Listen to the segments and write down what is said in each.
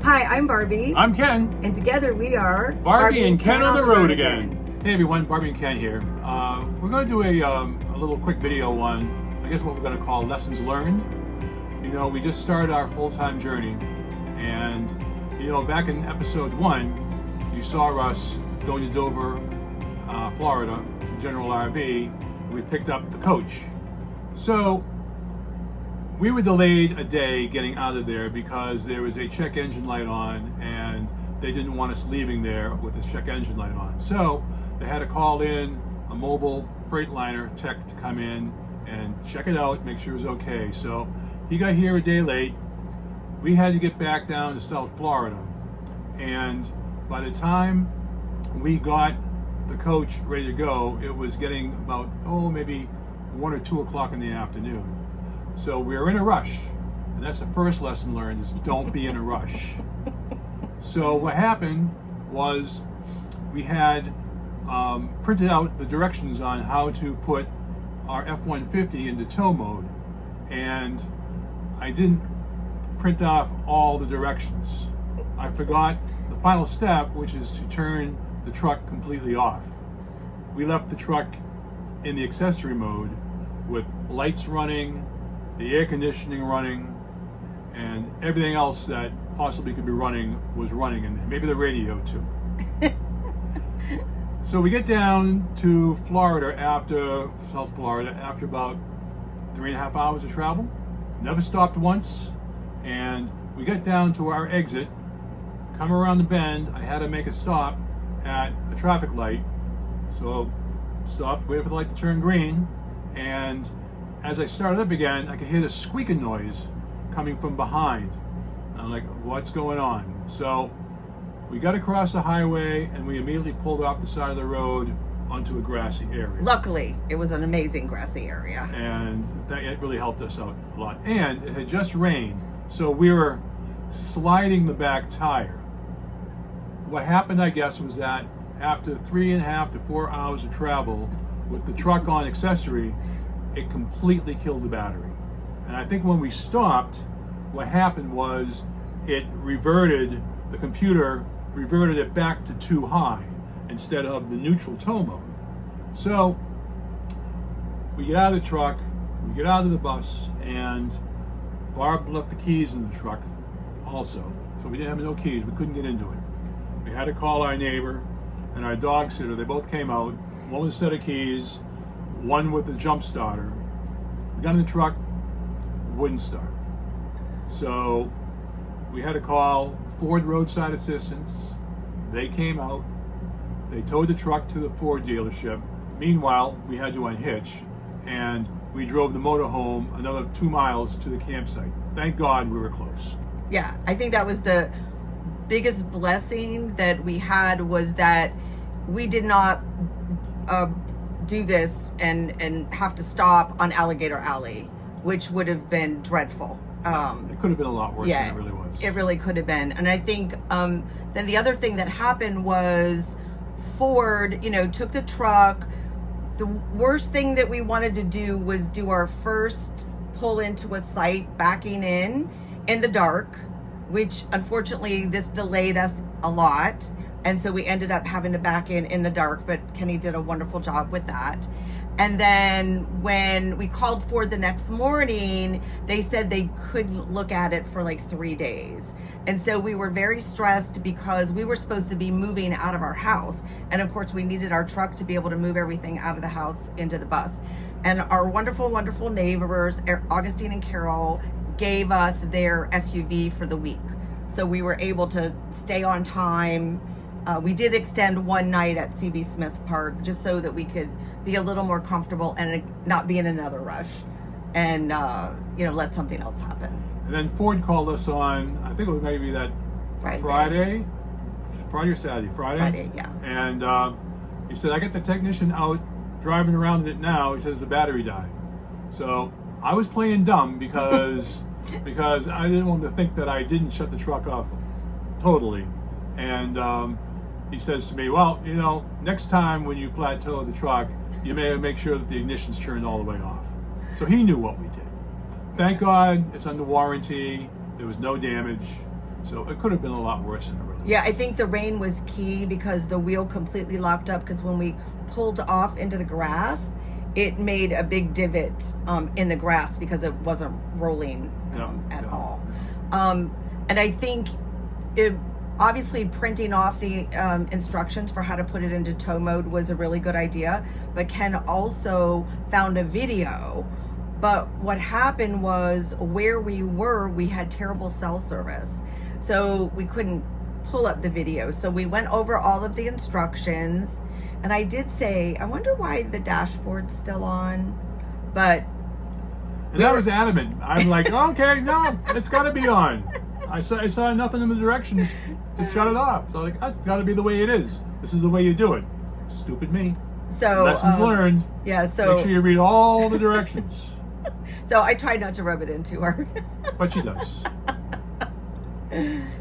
Hi, I'm Barbie. I'm Ken. And together we are Barbie and Ken on the road again. Hey everyone, Barbie and Ken here. We're going to do a little quick video on, I guess what we're going to call lessons learned. You know, we just started our full-time journey, and you know, back in episode 1, you saw us going to Dover, Florida, General RV. We picked up the coach. So we were delayed a day getting out of there because there was a check engine light on and they didn't want us leaving there with this check engine light on. So they had to call in a mobile Freightliner tech to come in and check it out, make sure it was okay. So he got here a day late. We had to get back down to South Florida. And by the time we got the coach ready to go, it was getting about, maybe 1 or 2 o'clock in the afternoon. So we were in a rush, and that's the first lesson learned, is don't be in a rush. So what happened was we had printed out the directions on how to put our F-150 into tow mode, and I didn't print off all the directions. I forgot the final step, which is to turn the truck completely off. We left the truck in the accessory mode with lights running, the air conditioning running, and everything else that possibly could be running was running in there. Maybe the radio too. So we get down to South Florida, after about 3.5 hours of travel. Never stopped once. And we get down to our exit, come around the bend. I had to make a stop at a traffic light. So stopped, waited for the light to turn green, and as I started up again, I could hear the squeaking noise coming from behind. And I'm like, what's going on? So we got across the highway and we immediately pulled off the side of the road onto a grassy area. Luckily, it was an amazing grassy area. And it really helped us out a lot. And it had just rained, so we were sliding the back tire. What happened, I guess, was that after 3.5 to 4 hours of travel with the truck on accessory, it completely killed the battery. And I think when we stopped, what happened was the computer reverted it back to too high instead of the neutral tow mode. So we get out of the truck, we get out of the bus, and Barb left the keys in the truck also. So we didn't have no keys, we couldn't get into it. We had to call our neighbor and our dog sitter. They both came out, one with a set of keys, one with the jump starter. We got in the truck, wouldn't start. So we had to call Ford Roadside Assistance. They came out, they towed the truck to the Ford dealership. Meanwhile, we had to unhitch, and we drove the motorhome another 2 miles to the campsite. Thank God we were close. Yeah, I think that was the biggest blessing that we had, was that we did not do this and have to stop on Alligator Alley, which would have been dreadful. It could have been a lot worse than it really was. It really could have been. And I think then the other thing that happened was Ford, took the truck. The worst thing that we wanted to do was do our first pull into a site backing in the dark, which unfortunately this delayed us a lot. And so we ended up having to back in the dark, but Kenny did a wonderful job with that. And then when we called Ford the next morning, they said they couldn't look at it for like 3 days. And so we were very stressed because we were supposed to be moving out of our house. And of course we needed our truck to be able to move everything out of the house into the bus. And our wonderful, wonderful neighbors, Augustine and Carol, gave us their SUV for the week. So we were able to stay on time. We did extend one night at CB Smith Park just so that we could be a little more comfortable and not be in another rush, and let something else happen. And then Ford called us on, I think it was maybe that Friday or Saturday? Friday, yeah. And he said, I got the technician out driving around it now. He says the battery died. So I was playing dumb because I didn't want to think that I didn't shut the truck off totally. And he says to me, well, next time when you flat tow the truck, you may make sure that the ignition's turned all the way off. So he knew what we did. Thank God it's under warranty. There was no damage. So it could have been a lot worse than it really was. Yeah, I think the rain was key because the wheel completely locked up, because when we pulled off into the grass, it made a big divot in the grass because it wasn't rolling at all. And I think obviously printing off the instructions for how to put it into tow mode was a really good idea, but Ken also found a video. But what happened was, where we were, we had terrible cell service, so we couldn't pull up the video. So we went over all of the instructions, and I did say, I wonder why the dashboard's still on, but And I was adamant. I'm like, okay, no, it's got to be on. I saw nothing in the directions to shut it off. So like, that's got to be the way it is. This is the way you do it. Stupid me. so Lessons learned. Yeah, so Make sure you read all the directions. so I tried not to rub it in too hard. But she does.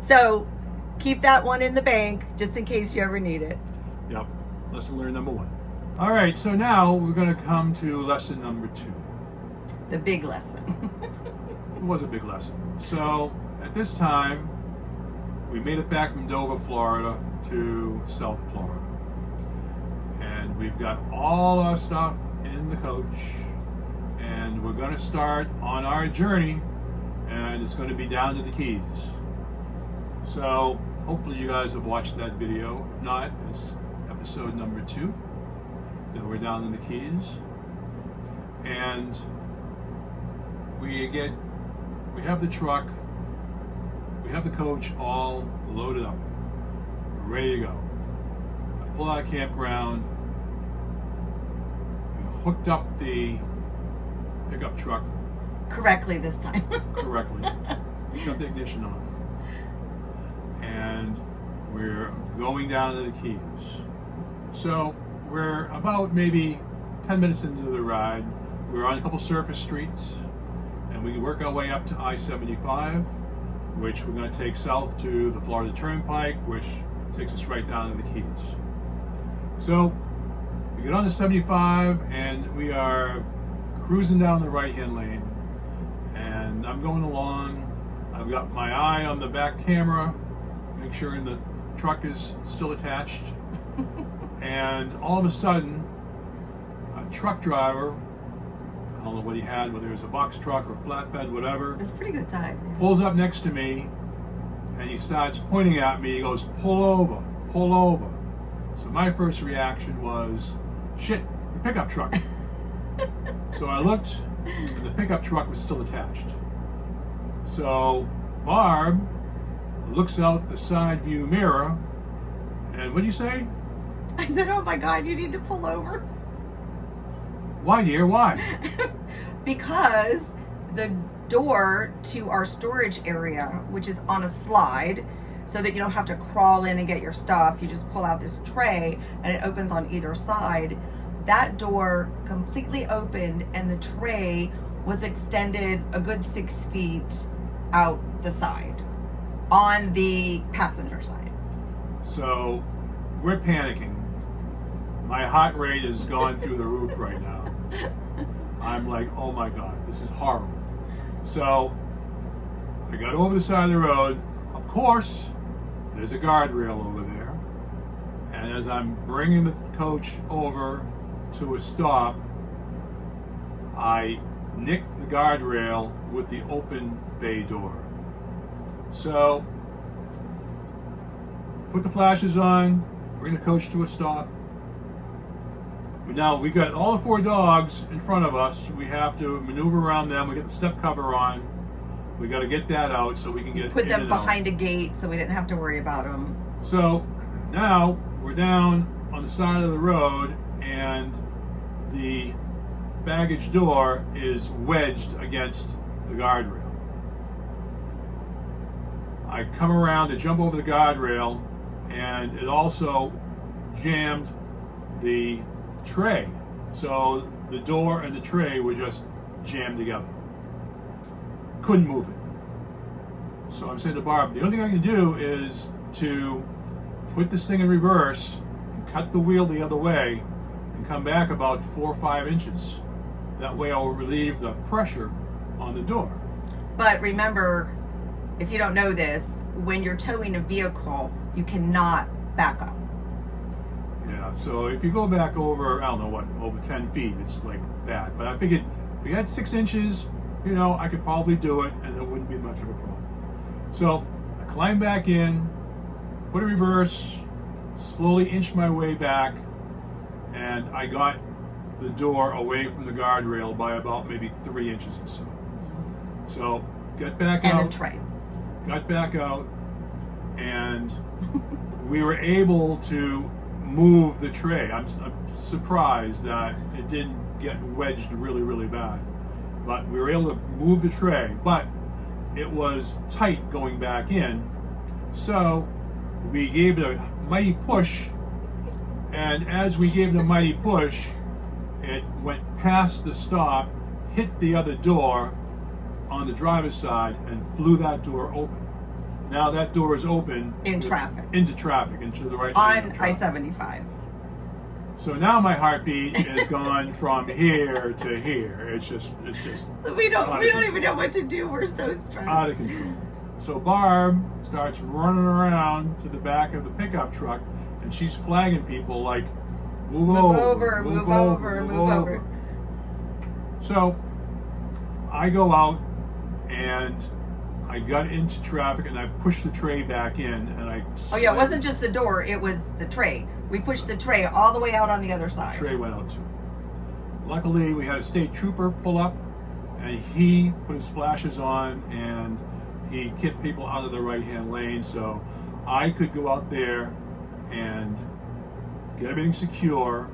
So keep that one in the bank just in case you ever need it. Yep. Lesson learned number 1. All right, so now we're going to come to lesson number 2. The big lesson. It was a big lesson. So at this time, we made it back from Dover, Florida to South Florida. And we've got all our stuff in the coach. And we're going to start on our journey. And it's going to be down to the Keys. So hopefully you guys have watched that video. If not, it's episode number 2. Then we're down in the Keys. And we have the truck, we have the coach all loaded up, ready to go. I pull out of campground, we hooked up the pickup truck Correctly this time. correctly, shut the ignition off, and we're going down to the Keys. So we're about maybe 10 minutes into the ride. We're on a couple surface streets, and we work our way up to I-75, which we're going to take south to the Florida Turnpike, which takes us right down to the Keys. So we get on the 75, and we are cruising down the right-hand lane, and I'm going along. I've got my eye on the back camera, make sure the truck is still attached, and all of a sudden, a truck driver, I don't know what he had, whether it was a box truck or a flatbed, whatever, It's a pretty good time. pulls up next to me, and he starts pointing at me. He goes, pull over, pull over. So my first reaction was, shit, the pickup truck. So I looked, and the pickup truck was still attached. So Barb looks out the side view mirror, and what do you say? I said, oh my God, you need to pull over. Why, dear, why? Because the door to our storage area, which is on a slide, so that you don't have to crawl in and get your stuff, you just pull out this tray and it opens on either side. That door completely opened, and the tray was extended a good 6 feet out the side on the passenger side. So we're panicking. My heart rate is going through the roof right now. I'm like, oh my God, this is horrible. So I got over the side of the road. Of course, there's a guardrail over there. And as I'm bringing the coach over to a stop, I nicked the guardrail with the open bay door. So put the flashes on, bring the coach to a stop. Now we got all the 4 dogs in front of us. We have to maneuver around them. We get the step cover on. We got to get that out so we can get Put in them and out. behind a gate so we didn't have to worry about them. So now we're down on the side of the road, and the baggage door is wedged against the guardrail. I come around to jump over the guardrail, and it also jammed the tray. So the door and the tray were just jammed together. Couldn't move it. So I'm saying to Barb, the only thing I can do is to put this thing in reverse and cut the wheel the other way and come back about 4 or 5 inches. That way I'll relieve the pressure on the door. But remember, if you don't know this, when you're towing a vehicle, you cannot back up. Yeah, so if you go back over, I don't know what, over 10 feet, it's like that. But I figured if you had 6 inches, you know, I could probably do it and it wouldn't be much of a problem. So I climbed back in, put a reverse, slowly inched my way back, and I got the door away from the guardrail by about maybe 3 inches or so. So got back out. And the tray. Got back out, and we were able to move the tray. I'm surprised that it didn't get wedged really, really bad. But we were able to move the tray, but it was tight going back in. So we gave it a mighty push, and as we gave it a mighty push, it went past the stop, hit the other door on the driver's side, and flew that door open. Now that door is open In traffic. into the right lane On of traffic. I-75. So now my heartbeat is gone from here to here. It's just We don't even know what to do. We're so stressed. out of control. So Barb starts running around to the back of the pickup truck, and she's flagging people like, move over. So I go out and I got into traffic and I pushed the tray back in, and I Oh yeah, it wasn't just the door, it was the tray. We pushed the tray all the way out on the other side. tray went out too. Luckily, we had a state trooper pull up, and he put his flashes on, and he kicked people out of the right-hand lane, so I could go out there and get everything secure.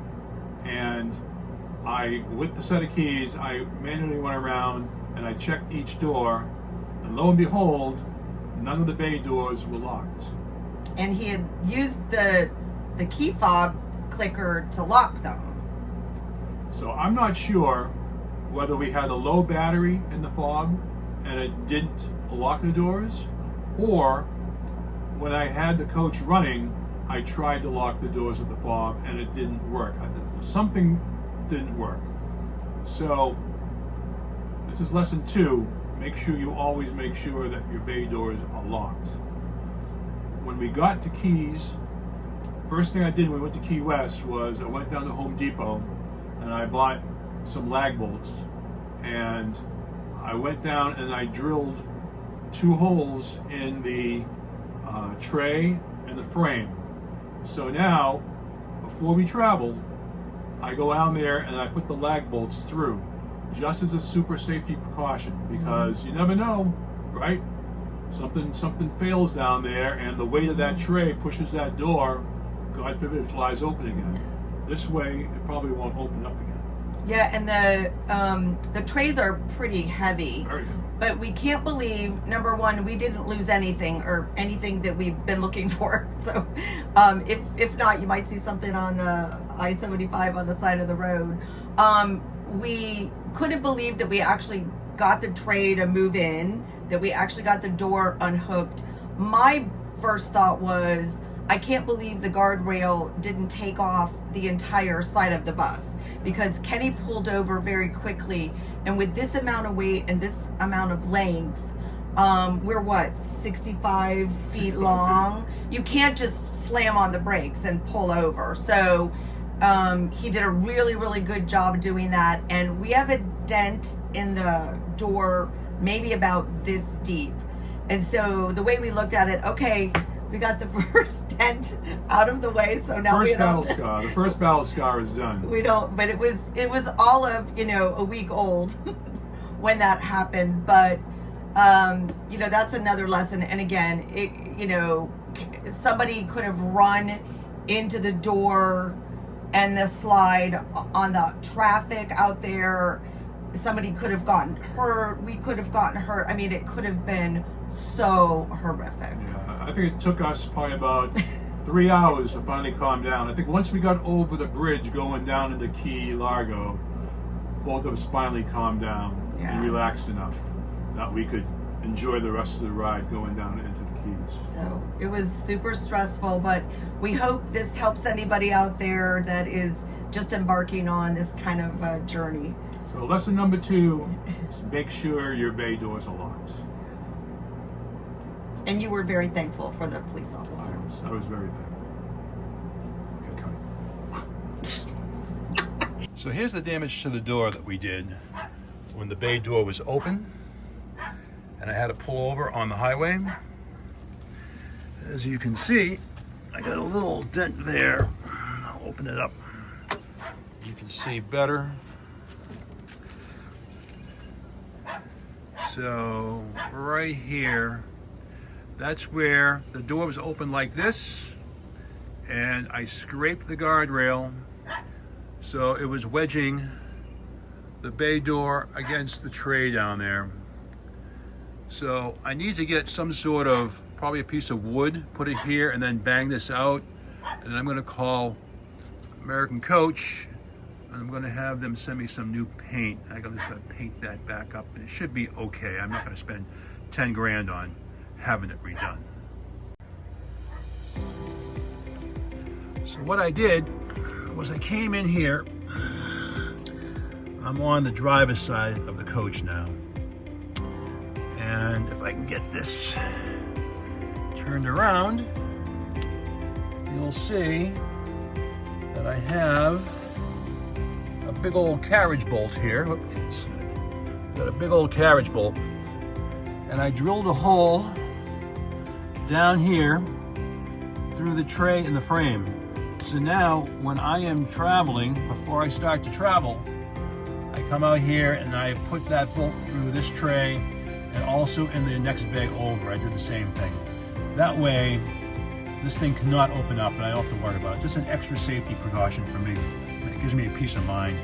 And I, with the set of keys, I manually went around and I checked each door, and lo and behold, none of the bay doors were locked. And he had used the key fob clicker to lock them. So I'm not sure whether we had a low battery in the fob and it didn't lock the doors, or when I had the coach running, I tried to lock the doors with the fob and it didn't work. Something didn't work. So this is lesson 2. Make sure you always make sure that your bay doors are locked. When we got to Keys, first thing I did when we went to Key West was I went down to Home Depot and I bought some lag bolts, and I went down and I drilled 2 holes in the tray and the frame. So now, before we travel, I go down there and I put the lag bolts through, just as a super safety precaution, because you never know, right? Something fails down there, and the weight of that tray pushes that door. God forbid it flies open again. This way, it probably won't open up again. Yeah, and the trays are pretty heavy. Very heavy. But we can't believe, number one, we didn't lose anything or anything that we've been looking for. So if not, you might see something on the I-75 on the side of the road. We couldn't believe that we actually got the tray to move in, that we actually got the door unhooked. My first thought was, I can't believe the guardrail didn't take off the entire side of the bus, because Kenny pulled over very quickly, and with this amount of weight and this amount of length, we're what, 65 feet long? You can't just slam on the brakes and pull over. So he did a really, really good job doing that, and we have a dent in the door maybe about this deep. And so the way we looked at it, okay, we got the first dent out of the way, so now First we battle don't. scar. The first battle scar is done. We don't, but it was all of, a week old when that happened. But that's another lesson. And again, somebody could have run into the door and the slide on the traffic out there. Somebody could have gotten hurt. We could have gotten hurt. I mean, it could have been so horrific. Yeah, I think it took us probably about 3 hours to finally calm down. I think once we got over the bridge going down into Key Largo, both of us finally calmed down and relaxed enough that we could enjoy the rest of the ride going down into the Keys. So it was super stressful, but we hope this helps anybody out there that is just embarking on this kind of journey. So lesson number 2 is make sure your bay doors are locked. And you were very thankful for the police officer. I was very thankful. Okay, so here's the damage to the door that we did when the bay door was open and I had to pull over on the highway. As you can see, I got a little dent there. I'll open it up. You can see better. So right here, that's where the door was open like this, and I scraped the guardrail, so it was wedging the bay door against the tray down there. So I need to get some sort of, probably a piece of wood, put it here, and then bang this out. And then I'm gonna call American Coach, and I'm gonna have them send me some new paint. I'm just gonna paint that back up, and it should be okay. I'm not gonna spend 10 grand on having it redone. So what I did was I came in here. I'm on the driver's side of the coach now. And if I can get this turned around, you'll see that I have a big old carriage bolt here. Oops, got a big old carriage bolt. And I drilled a hole down here through the tray in the frame. So now when I am traveling, before I start to travel, I come out here and I put that bolt through this tray and also in the next bay over. I did the same thing. That way, this thing cannot open up and I don't have to worry about it. Just an extra safety precaution for me. It gives me a peace of mind.